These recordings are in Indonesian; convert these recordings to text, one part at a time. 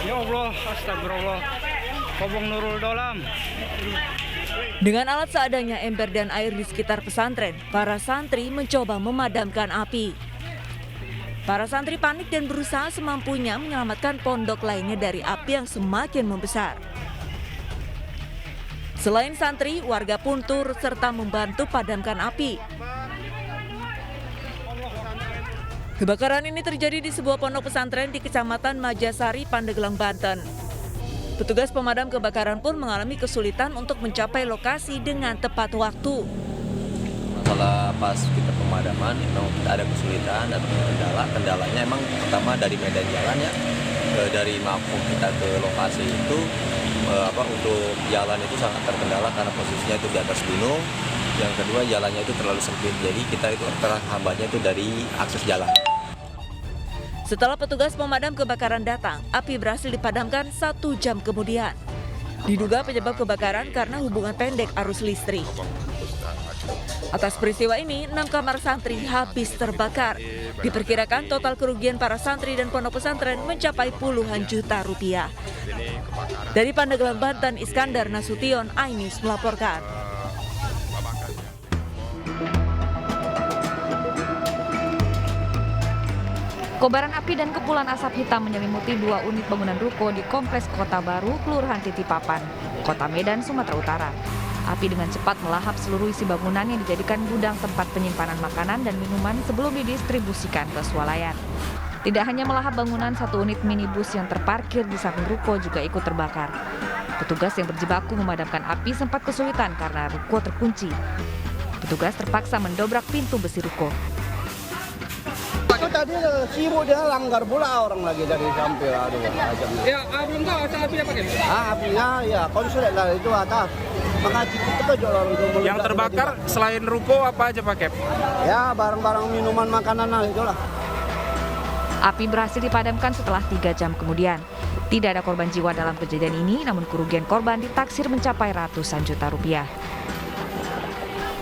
Ya Allah, astagfirullah. Kobong Nurul Dolam. Dengan alat seadanya, ember dan air di sekitar pesantren, para santri mencoba memadamkan api. Para santri panik dan berusaha semampunya menyelamatkan pondok lainnya dari api yang semakin membesar. Selain santri, warga pun turut serta membantu padamkan api. Kebakaran ini terjadi di sebuah pondok pesantren di Kecamatan Majasari, Pandeglang, Banten. Petugas pemadam kebakaran pun mengalami kesulitan untuk mencapai lokasi dengan tepat waktu. Masalah pas kita pemadaman, memang kita ada kesulitan atau kendala. Kendalanya emang pertama dari medan jalan ya, dari Mapung kita ke lokasi itu untuk jalan itu sangat terkendala karena posisinya itu di atas gunung. Yang kedua jalannya itu terlalu sempit, jadi kita itu terhambatnya itu dari akses jalan. Setelah petugas pemadam kebakaran datang, api berhasil dipadamkan 1 jam kemudian. Diduga penyebab kebakaran karena hubungan pendek arus listrik. Atas peristiwa ini, 6 kamar santri habis terbakar. Diperkirakan total kerugian para santri dan pondok pesantren mencapai puluhan juta rupiah. Dari Pandeglang, Banten, Iskandar Nasution, iNews melaporkan. Kobaran api dan kepulan asap hitam menyelimuti 2 unit bangunan ruko di Kompleks Kota Baru, Kelurahan Titipapan, Kota Medan, Sumatera Utara. Api dengan cepat melahap seluruh isi bangunan yang dijadikan gudang tempat penyimpanan makanan dan minuman sebelum didistribusikan ke swalayan. Tidak hanya melahap bangunan, 1 unit minibus yang terparkir di samping ruko juga ikut terbakar. Petugas yang berjibaku memadamkan api sempat kesulitan karena ruko terkunci. Petugas terpaksa mendobrak pintu besi ruko. Itu tadi sibuk dia langgar pula orang lagi dari samping ajaknya. Ya, belum tahu asal apinya pakai. Apinya ya konsulet lah itu atas. Makanya kita kejut orang itu. Yang terbakar selain ruko apa aja Pak Kep? Ya barang-barang minuman makanan lah itulah. Api berhasil dipadamkan setelah 3 jam kemudian. Tidak ada korban jiwa dalam kejadian ini, namun kerugian korban ditaksir mencapai ratusan juta rupiah.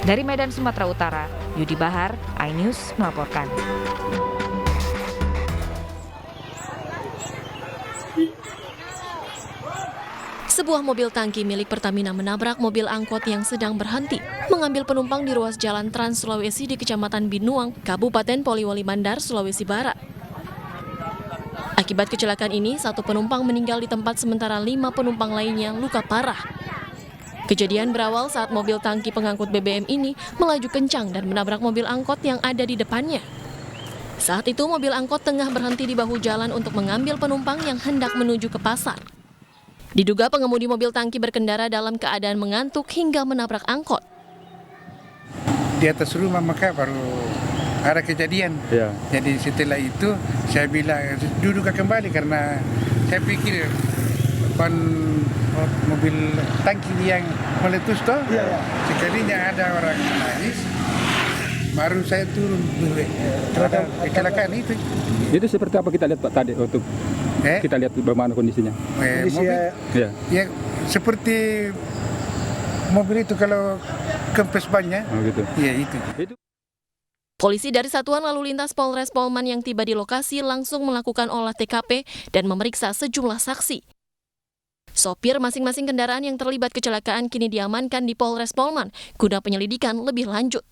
Dari Medan, Sumatera Utara, Yudi Bahar, iNews melaporkan. Sebuah mobil tangki milik Pertamina menabrak mobil angkot yang sedang berhenti, mengambil penumpang di ruas jalan Trans Sulawesi di Kecamatan Binuang, Kabupaten Poliwali Mandar, Sulawesi Barat. Akibat kecelakaan ini, 1 penumpang meninggal di tempat sementara 5 penumpang lainnya luka parah. Kejadian berawal saat mobil tangki pengangkut BBM ini melaju kencang dan menabrak mobil angkot yang ada di depannya. Saat itu mobil angkot tengah berhenti di bahu jalan untuk mengambil penumpang yang hendak menuju ke pasar. Diduga pengemudi mobil tangki berkendara dalam keadaan mengantuk hingga menabrak angkot. Di atas rumah maka baru ada kejadian. Ya. Jadi setelah itu saya bilang duduk kembali karena saya pikir ban mobil tangki yang meletus toh. Ya. Sekalinya ada orang nangis, baru saya turun dulu. Terhadap kecelakaan itu. Itu seperti apa kita lihat Pak tadi waktu kita lihat bagaimana kondisinya? Mobil, ya seperti mobil itu kalau kempes bannya, gitu. Ya itu. Polisi dari Satuan Lalu Lintas Polres Polman yang tiba di lokasi langsung melakukan olah TKP dan memeriksa sejumlah saksi. Sopir masing-masing kendaraan yang terlibat kecelakaan kini diamankan di Polres Polman guna penyelidikan lebih lanjut.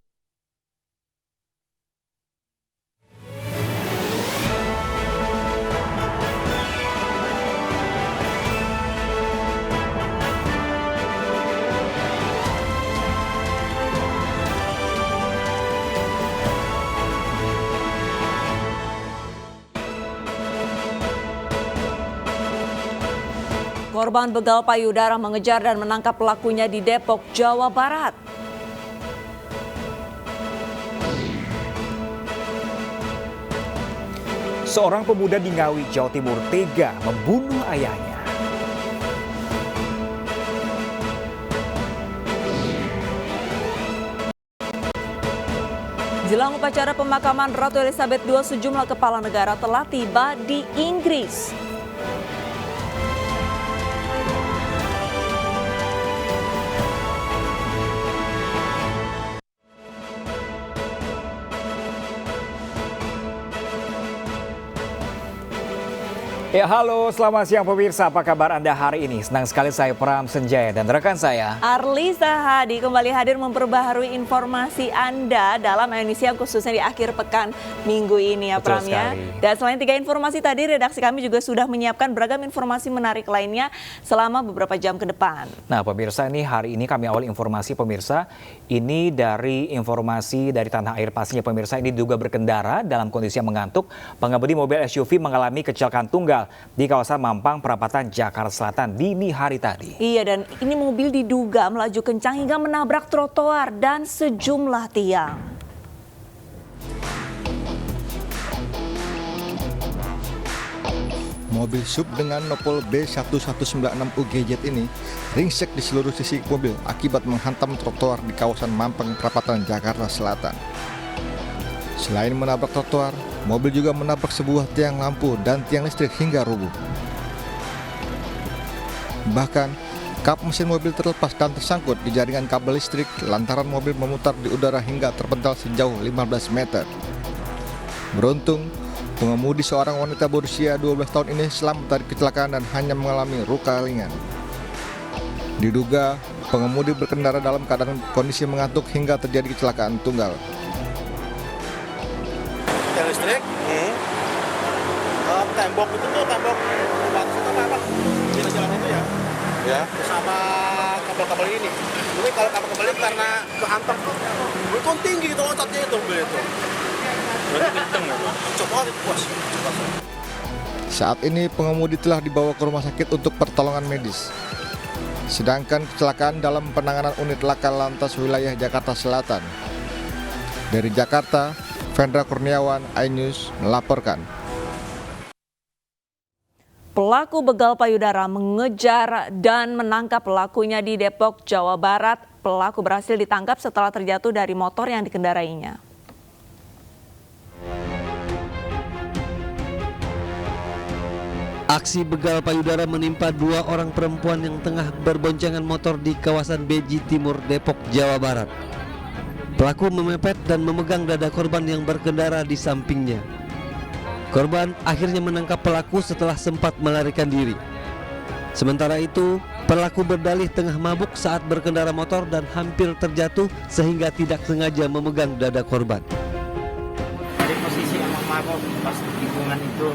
Korban begal payudara mengejar dan menangkap pelakunya di Depok, Jawa Barat. Seorang pemuda di Ngawi, Jawa Timur tega membunuh ayahnya. Jelang upacara pemakaman Ratu Elizabeth II, sejumlah kepala negara telah tiba di Inggris. Ya halo, selamat siang pemirsa. Apa kabar Anda hari ini? Senang sekali saya Pram Senjaya dan rekan saya Arli Sahadi kembali hadir memperbaharui informasi Anda dalam Indonesia khususnya di akhir pekan minggu ini ya Pram ya. Dan selain 3 informasi tadi, redaksi kami juga sudah menyiapkan beragam informasi menarik lainnya selama beberapa jam ke depan. Nah pemirsa, ini hari ini kami awal informasi pemirsa. Ini dari informasi dari tanah air pastinya pemirsa, ini diduga berkendara dalam kondisi yang mengantuk. Pengemudi mobil SUV mengalami kecelakaan tunggal di kawasan Mampang, Perapatan, Jakarta Selatan dini hari tadi. Iya, dan ini mobil diduga melaju kencang hingga menabrak trotoar dan sejumlah tiang. Mobil SUV dengan nopol B1196UGZ ini ringsek di seluruh sisi mobil akibat menghantam trotoar di kawasan Mampang, Perapatan, Jakarta Selatan. Selain menabrak trotoar, mobil juga menabrak sebuah tiang lampu dan tiang listrik hingga rubuh. Bahkan, kap mesin mobil terlepas dan tersangkut di jaringan kabel listrik lantaran mobil memutar di udara hingga terpental sejauh 15 meter. Beruntung, pengemudi seorang wanita berusia 12 tahun ini selamat dari kecelakaan dan hanya mengalami luka ringan. Diduga, pengemudi berkendara dalam keadaan kondisi mengantuk hingga terjadi kecelakaan tunggal. Listrik, tembok itu tuh tembok apa jalan itu ya, sama kabel-kabel ini. Mungkin kalau kabel-kabel ini karena kehantam tuh, itu tinggi gitu loncatnya itu mobil itu. Berarti kenceng ya? Coba itu bos. Saat ini pengemudi telah dibawa ke rumah sakit untuk pertolongan medis. Sedangkan kecelakaan dalam penanganan unit laka lantas wilayah Jakarta Selatan. Dari Jakarta, Vendra Kurniawan, iNews melaporkan. Pelaku begal payudara mengejar dan menangkap pelakunya di Depok, Jawa Barat. Pelaku berhasil ditangkap setelah terjatuh dari motor yang dikendarainya. Aksi begal payudara menimpa 2 orang perempuan yang tengah berboncengan motor di kawasan Beji Timur, Depok, Jawa Barat. Pelaku memepet dan memegang dada korban yang berkendara di sampingnya. Korban akhirnya menangkap pelaku setelah sempat melarikan diri. Sementara itu, pelaku berdalih tengah mabuk saat berkendara motor dan hampir terjatuh sehingga tidak sengaja memegang dada korban. Di posisi emang mabuk pas tikungan itu,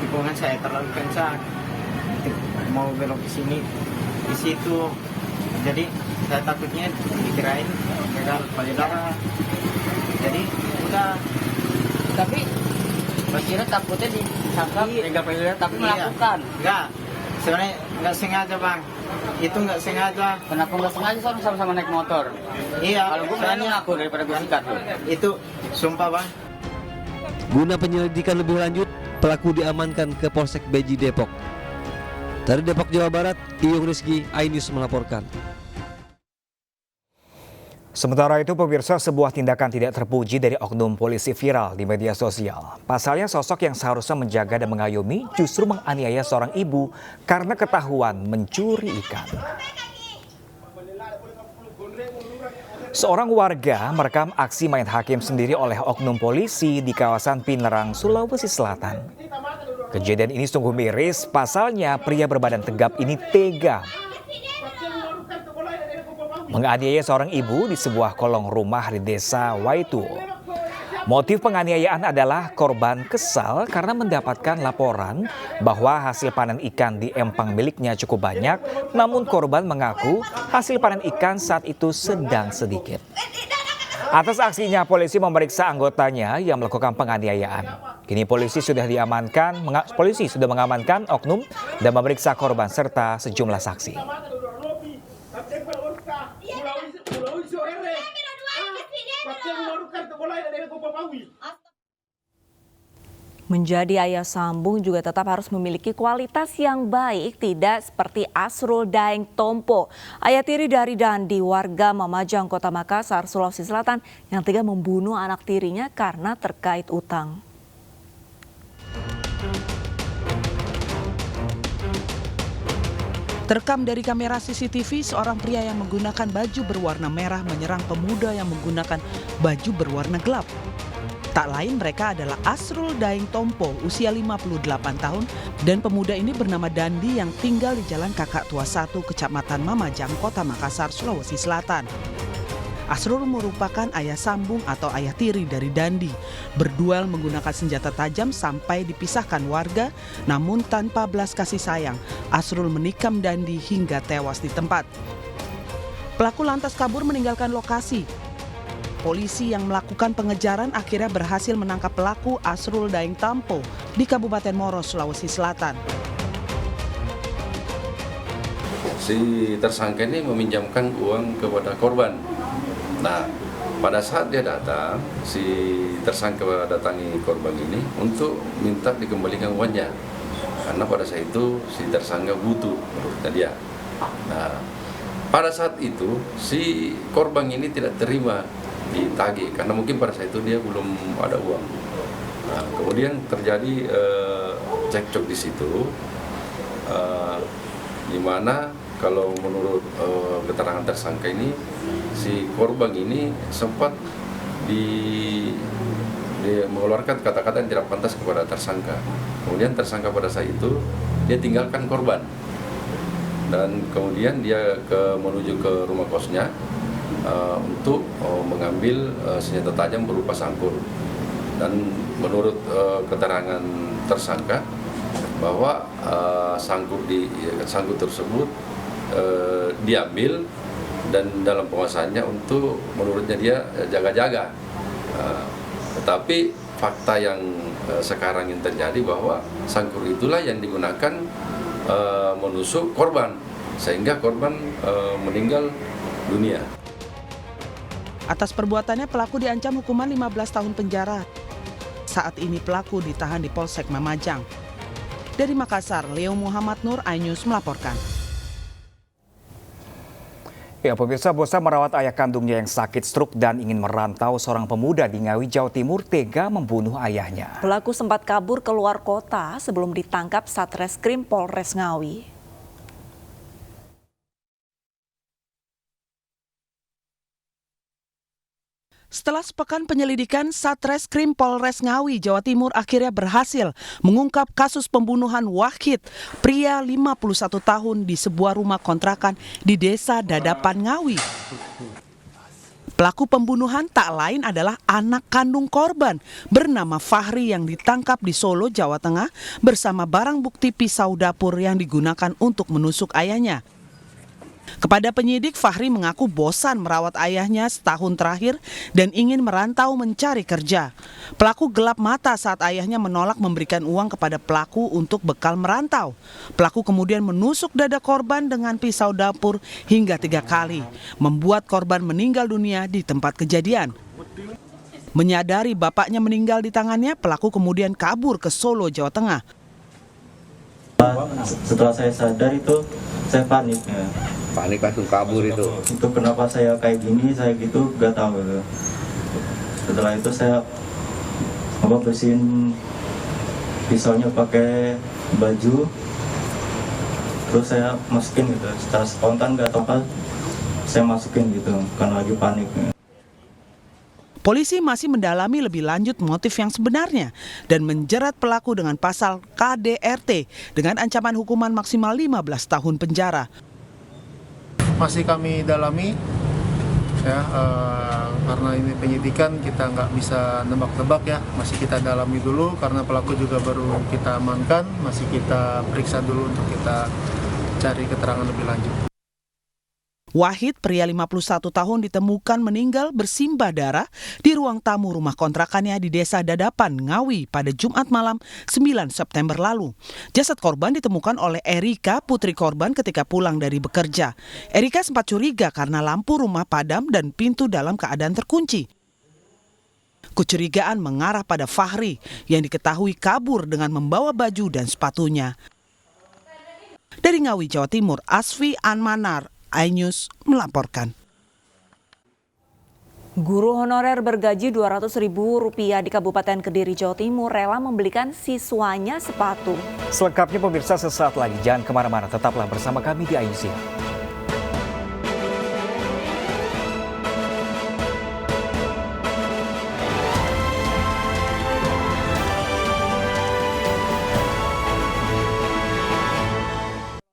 tikungan saya terlalu kencang, mau belok ke sini, di situ. Jadi saya takutnya dikirain begal payudara. Jadi udah. Tapi Mas kira takutnya disangka begal payudara tapi melakukan. Enggak. Sebenarnya enggak sengaja, Bang. Itu enggak sengaja. Kenapa enggak sengaja? Soalnya sama-sama naik motor. Iya. Kalau gue berani aku daripada gue sikat. Itu sumpah, Bang. Guna penyelidikan lebih lanjut, pelaku diamankan ke Polsek Beji Depok. Dari Depok, Jawa Barat, Iyung Rizky, iNews melaporkan. Sementara itu pemirsa, sebuah tindakan tidak terpuji dari oknum polisi viral di media sosial. Pasalnya sosok yang seharusnya menjaga dan mengayomi justru menganiaya seorang ibu karena ketahuan mencuri ikan. Seorang warga merekam aksi main hakim sendiri oleh oknum polisi di kawasan Pinerang, Sulawesi Selatan. Kejadian ini sungguh miris, pasalnya pria berbadan tegap ini tega menganiaya seorang ibu di sebuah kolong rumah di desa Waituo. Motif penganiayaan adalah korban kesal karena mendapatkan laporan bahwa hasil panen ikan di empang miliknya cukup banyak, namun korban mengaku hasil panen ikan saat itu sedang sedikit. Atas aksinya, polisi memeriksa anggotanya yang melakukan penganiayaan. Kini polisi sudah mengamankan oknum dan memeriksa korban serta sejumlah saksi. Menjadi ayah sambung juga tetap harus memiliki kualitas yang baik, tidak seperti Asrul Daeng Tompo, ayah tiri dari Dandi, warga Mamajang, Kota Makassar, Sulawesi Selatan, yang tega membunuh anak tirinya karena terkait utang. Terekam dari kamera CCTV, seorang pria yang menggunakan baju berwarna merah menyerang pemuda yang menggunakan baju berwarna gelap. Tak lain mereka adalah Asrul Daeng Tompo, usia 58 tahun, dan pemuda ini bernama Dandi yang tinggal di Jalan Kakak Tua 1, Kecamatan Mamajang, Kota Makassar, Sulawesi Selatan. Asrul merupakan ayah sambung atau ayah tiri dari Dandi. Berduel menggunakan senjata tajam sampai dipisahkan warga, namun tanpa belas kasih sayang, Asrul menikam Dandi hingga tewas di tempat. Pelaku lantas kabur meninggalkan lokasi. Polisi yang melakukan pengejaran akhirnya berhasil menangkap pelaku Asrul Daeng Tompo di Kabupaten Maros, Sulawesi Selatan. Si tersangka ini meminjamkan uang kepada korban. Nah, pada saat dia datang, si tersangka datangi korban ini untuk minta dikembalikan uangnya. Karena pada saat itu si tersangka butuh menurutnya dia. Nah, pada saat itu si korban ini tidak terima ditagih karena mungkin pada saat itu dia belum ada uang. Nah, kemudian terjadi cekcok di situ, di mana kalau menurut keterangan tersangka ini, si korban ini sempat mengeluarkan kata-kata yang tidak pantas kepada tersangka. Kemudian tersangka pada saat itu dia tinggalkan korban dan kemudian dia menuju ke rumah kosnya untuk mengambil senjata tajam berupa sangkur. Dan menurut keterangan tersangka bahwa sangkur tersebut diambil dan dalam penguasaannya untuk menurutnya dia jaga-jaga. Tetapi fakta yang sekarang yang terjadi bahwa sangkur itulah yang digunakan menusuk korban sehingga korban meninggal dunia. Atas perbuatannya pelaku diancam hukuman 15 tahun penjara. Saat ini pelaku ditahan di Polsek Mamajang. Dari Makassar, Leo Muhammad Nur, iNews melaporkan. Ya, pemirsa, bosan merawat ayah kandungnya yang sakit stroke dan ingin merantau, seorang pemuda di Ngawi, Jawa Timur tega membunuh ayahnya. Pelaku sempat kabur keluar kota sebelum ditangkap Satreskrim Polres Ngawi. Setelah sepekan penyelidikan, Satreskrim Polres Ngawi, Jawa Timur akhirnya berhasil mengungkap kasus pembunuhan Wahid, pria 51 tahun di sebuah rumah kontrakan di Desa Dadapan, Ngawi. Pelaku pembunuhan tak lain adalah anak kandung korban bernama Fahri yang ditangkap di Solo, Jawa Tengah bersama barang bukti pisau dapur yang digunakan untuk menusuk ayahnya. Kepada penyidik, Fahri mengaku bosan merawat ayahnya setahun terakhir dan ingin merantau mencari kerja. Pelaku gelap mata saat ayahnya menolak memberikan uang kepada pelaku untuk bekal merantau. Pelaku kemudian menusuk dada korban dengan pisau dapur hingga 3 kali, membuat korban meninggal dunia di tempat kejadian. Menyadari bapaknya meninggal di tangannya, pelaku kemudian kabur ke Solo, Jawa Tengah. Setelah saya sadar itu, saya panik ya. Panik langsung kabur itu. Itu kenapa saya kayak gini, saya gitu, gak tahu gitu. Setelah itu saya bersihin pisaunya pakai baju, terus saya masukin gitu. Secara spontan gak tahu apa, saya masukin gitu, karena lagi panik. Polisi masih mendalami lebih lanjut motif yang sebenarnya dan menjerat pelaku dengan pasal KDRT dengan ancaman hukuman maksimal 15 tahun penjara. Masih kami dalami, ya, karena ini penyidikan kita nggak bisa nebak-nebak ya, masih kita dalami dulu karena pelaku juga baru kita amankan, masih kita periksa dulu untuk kita cari keterangan lebih lanjut. Wahid, pria 51 tahun, ditemukan meninggal bersimbah darah di ruang tamu rumah kontrakannya di Desa Dadapan, Ngawi pada Jumat malam 9 September lalu. Jasad korban ditemukan oleh Erika, putri korban, ketika pulang dari bekerja. Erika sempat curiga karena lampu rumah padam dan pintu dalam keadaan terkunci. Kecurigaan mengarah pada Fahri yang diketahui kabur dengan membawa baju dan sepatunya. Dari Ngawi, Jawa Timur, Asfi Anmanar, iNews melaporkan. Guru honorer bergaji Rp200.000 di Kabupaten Kediri, Jawa Timur rela membelikan siswanya sepatu. Selengkapnya pemirsa sesaat lagi, jangan kemana-mana, tetaplah bersama kami di iNews.